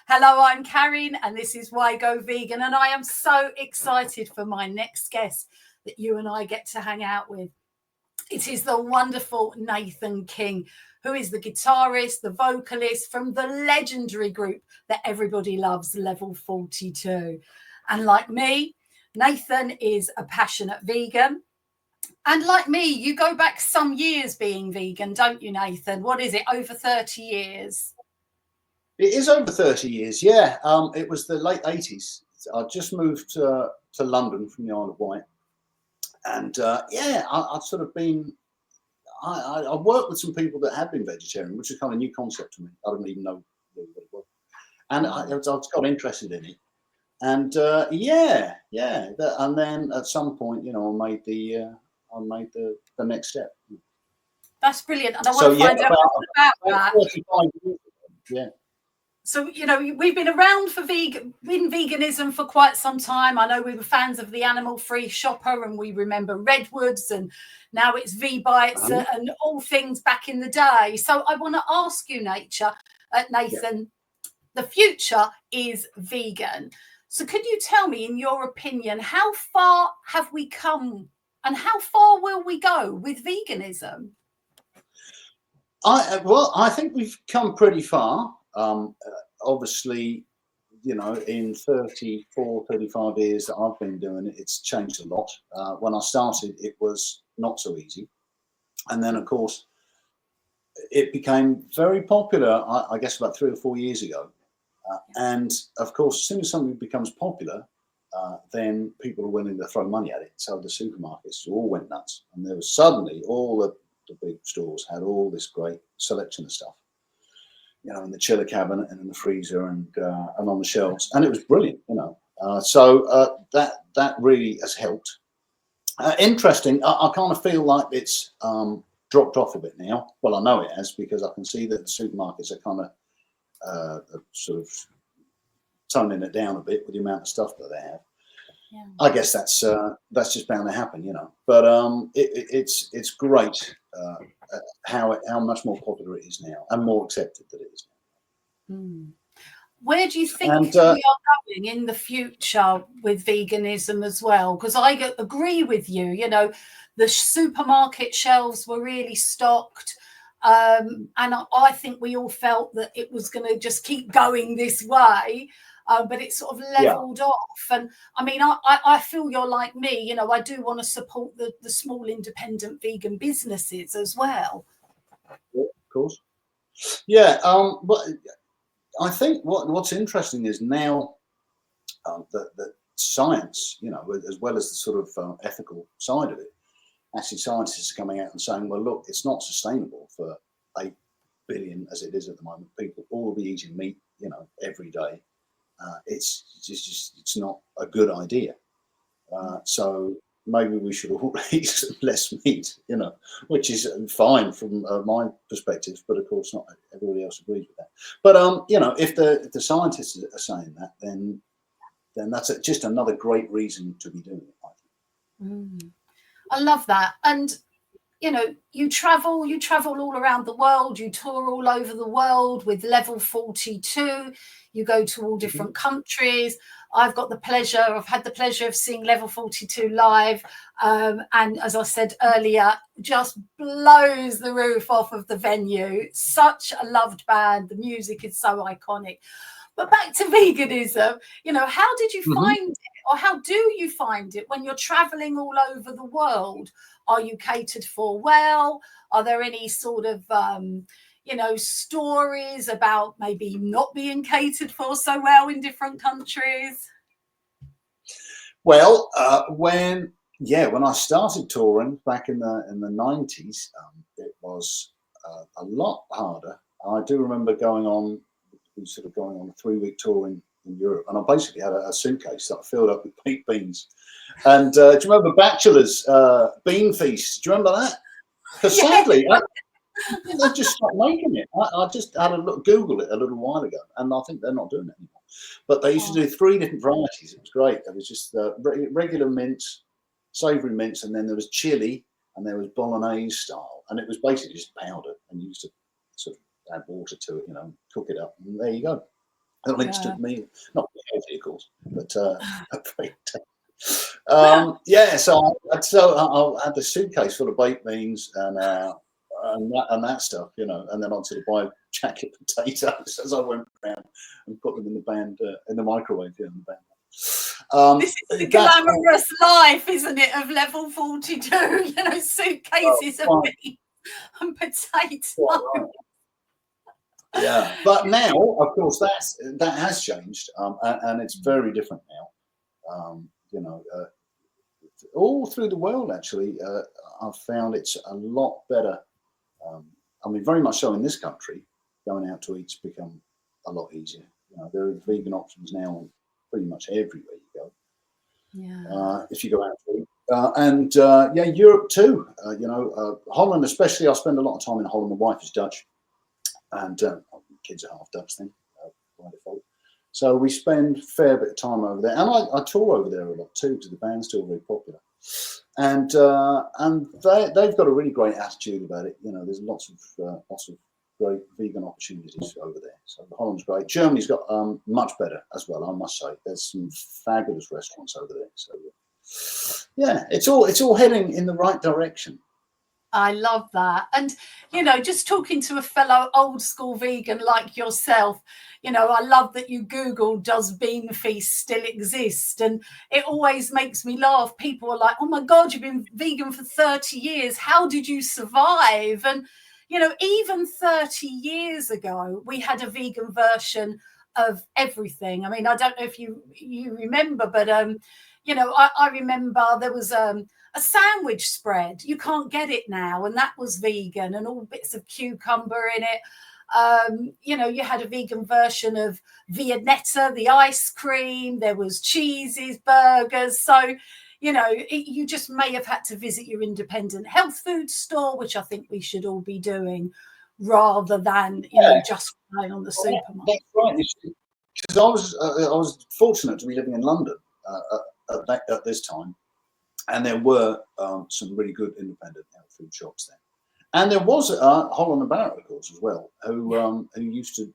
Hello, I'm Karin, and this is Why Go Vegan. And I am so excited for my next guest that you and I get to hang out with. It is the wonderful Nathan King, who is the guitarist, the vocalist from the legendary group that everybody loves, Level 42. And like me, Nathan is a passionate vegan. And like me, you go back some years being vegan, don't you, Nathan? What is it, over 30 years? It is over 30 years, yeah. It was the late 80s. I just moved to London from the Isle of Wight. And I've sort of been, I worked with some people that had been vegetarian, which is kind of a new concept to me. I didn't even know what it was. And I got interested in it. And and then at some point, I made the next step. That's brilliant. And I want to find out more about that. 35 years ago, yeah. So, we've been around for veganism for quite some time. I know we were fans of the animal-free shopper, and we remember Redwoods, and now it's V-Bites and all things back in the day. So I want to ask you, Nathan, the future is vegan. So could you tell me, in your opinion, how far have we come and how far will we go with veganism? I think we've come pretty far. Obviously, in 34, 35 years that I've been doing it, it's changed a lot. When I started, it was not so easy. And then, of course, it became very popular, I guess, about 3 or 4 years ago. And, of course, as soon as something becomes popular, then people are willing to throw money at it. So the supermarkets all went nuts. And there was suddenly all the big stores had all this great selection of stuff, in the chiller cabinet and in the freezer and on the shelves, and it was brilliant, So that really has helped. Interesting. I kind of feel like it's dropped off a bit now. Well, I know it has, because I can see that the supermarkets are kind of sort of toning it down a bit with the amount of stuff that they have. Yeah. I guess that's just bound to happen, But it's great how much more popular it is now and more accepted that it is now. Where do you think we are going in the future with veganism as well? Because I agree with you. The supermarket shelves were really stocked. And I think we all felt that it was going to just keep going this way. But it sort of leveled off. And I mean, I feel you're like me, I do want to support the small independent vegan businesses as well. Yeah, of course. Yeah. But I think what's interesting is now that science, as well as the sort of ethical side of it, actually scientists are coming out and saying, well, look, it's not sustainable for 8 billion, as it is at the moment, people all be eating meat, every day. It's not a good idea. So maybe we should all eat less meat, which is fine from my perspective, but of course not everybody else agrees with that. But if the scientists are saying that, then that's just another great reason to be doing it, I think. I love that. And you travel all around the world, you tour all over the world with Level 42, you go to all different countries. I've had the pleasure of seeing Level 42 live. And as I said earlier, just blows the roof off of the venue. Such a loved band. The music is so iconic. But back to veganism, how did you find it, or how do you find it when you're traveling all over the world? Are you catered for well? Are there any sort of, stories about maybe not being catered for so well in different countries? Well, when I started touring back in the 90s, it was a lot harder. I do remember going on a 3-week tour in Europe, and I basically had a suitcase that I filled up with baked beans. And do you remember Bachelor's bean feast? Do you remember that? Because sadly, they just stopped making it. I just had a look, Google it a little while ago, and I think they're not doing it anymore. But they used to do 3 different varieties. It was great. There was just regular mince, savoury mince, and then there was chili, and there was bolognese style, and it was basically just powder, and you used to sort of add water to it, cook it up, and there you go. It links Yeah. to me, not healthy, of course, but yeah. So I had the suitcase full of baked beans and that stuff, you know, and then I sort of buy jacket potatoes as I went around and put them in the microwave in the band. This is the glamorous life, isn't it, of level 42? You know, suitcases of meat and potatoes. Right. Yeah, but now, of course, that has changed, and it's very different now. You know, all through the world, actually, I've found it's a lot better. I mean, very much so in this country, going out to eat's become a lot easier. You know, there are vegan options now pretty much everywhere you go. Yeah. If you go out to eat. Yeah, Europe too. You know, Holland especially. I spend a lot of time in Holland. My wife is Dutch, and kids are half Dutch then by default. So we spend a fair bit of time over there, and I tour over there a lot too, because the band's still very popular. And they've got a really great attitude about it. You know, there's lots of great vegan opportunities over there. So Holland's great. Germany's got much better as well, I must say. There's some fabulous restaurants over there. So yeah, it's all heading in the right direction. I love that. And, you know, just talking to a fellow old school vegan like yourself, you know, I love that you Google, does Bean Feast still exist? And it always makes me laugh. People are like, oh my God, you've been vegan for 30 years. How did you survive? And, you know, even 30 years ago, we had a vegan version of everything. I mean, I don't know if you remember, but, you know, I remember there was a sandwich spread. You can't get it now, and that was vegan, and all bits of cucumber in it. You know, you had a vegan version of Viennetta, the ice cream. There was cheeses, burgers. So, you know, you just may have had to visit your independent health food store, which I think we should all be doing, rather than, you know, just relying on the supermarket. That's right. Because I was fortunate to be living in London at this time. And there were some really good independent health food shops there. And there was Holland and Barrett, of course, as well, who used to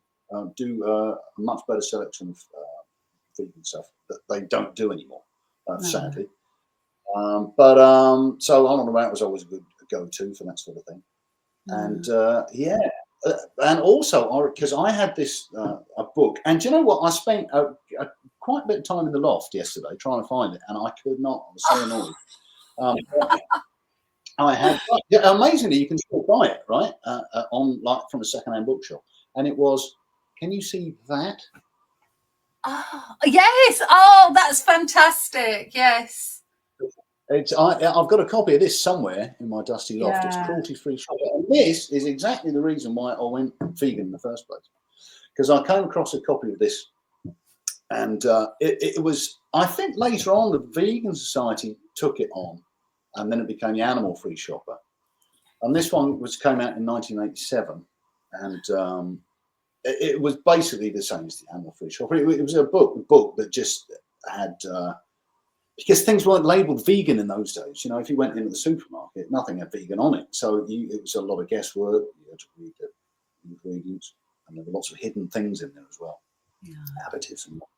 do a much better selection of vegan stuff that they don't do anymore, sadly. So Holland and Barrett was always a good go-to for that sort of thing. And and also because I had this a book, and do you know what? I spent quite a bit of time in the loft yesterday trying to find it, and I could not. I was so annoyed. I had amazingly, you can still buy it right on like from a second-hand bookshop, and it was. Can you see that? Oh, yes. Oh, that's fantastic. Yes. I've got a copy of this somewhere in my dusty loft. It's cruelty-free shop, and this is exactly the reason why I went vegan in the first place, because I came across a copy of this. And it was, I think later on, the Vegan Society took it on, and then it became the Animal Free Shopper. And this one came out in 1987, and it was basically the same as the Animal Free Shopper. It was a book that just had, because things weren't labelled vegan in those days. You know, if you went into the supermarket, nothing had vegan on it. So it was a lot of guesswork. You had to read the ingredients, and there were lots of hidden things in there as well, additives and what.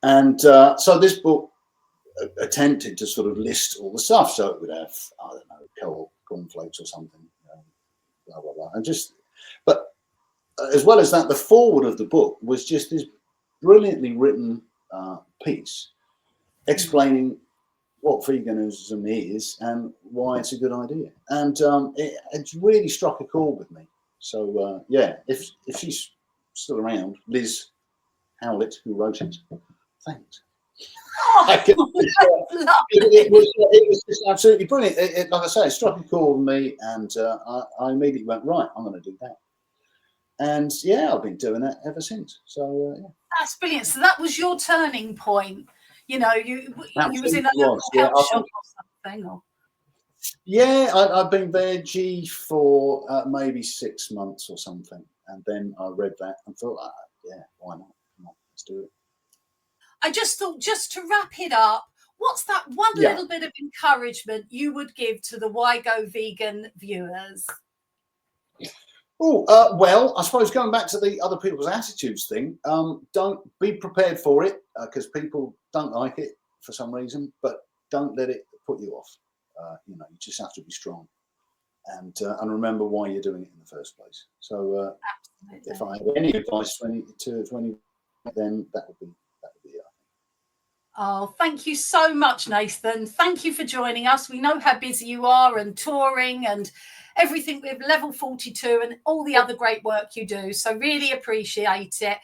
And so this book attempted to sort of list all the stuff. So it would have, I don't know, cornflakes or something, blah, blah, blah. And but as well as that, the forward of the book was just this brilliantly written piece explaining what veganism is and why it's a good idea. And it really struck a chord with me. So, yeah, if she's still around, Liz Howlett, who wrote it, thanks. It was just absolutely brilliant. Like I say, it struck a chord with me, and I immediately went, right, I'm going to do that. And yeah, I've been doing that ever since. So yeah. That's brilliant. So that was your turning point. You know, you was in a local health shop or something. Or? Yeah, I've been veggie for maybe 6 months or something, and then I read that and thought, yeah, why not? Come on, let's do it. I just thought, just to wrap it up, what's that one little bit of encouragement you would give to the Why Go Vegan viewers? Oh, well, I suppose going back to the other people's attitudes thing, don't be prepared for it, because people don't like it for some reason, but don't let it put you off. You know, you just have to be strong and remember why you're doing it in the first place. So if I have any advice to any, then that would be it. Oh, thank you so much, Nathan. Thank you for joining us. We know how busy you are and touring and everything with Level 42 and all the other great work you do. So really appreciate it.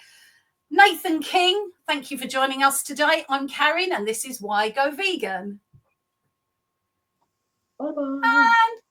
Nathan King, thank you for joining us today. I'm Karin, and this is Why Go Vegan. Bye-bye. And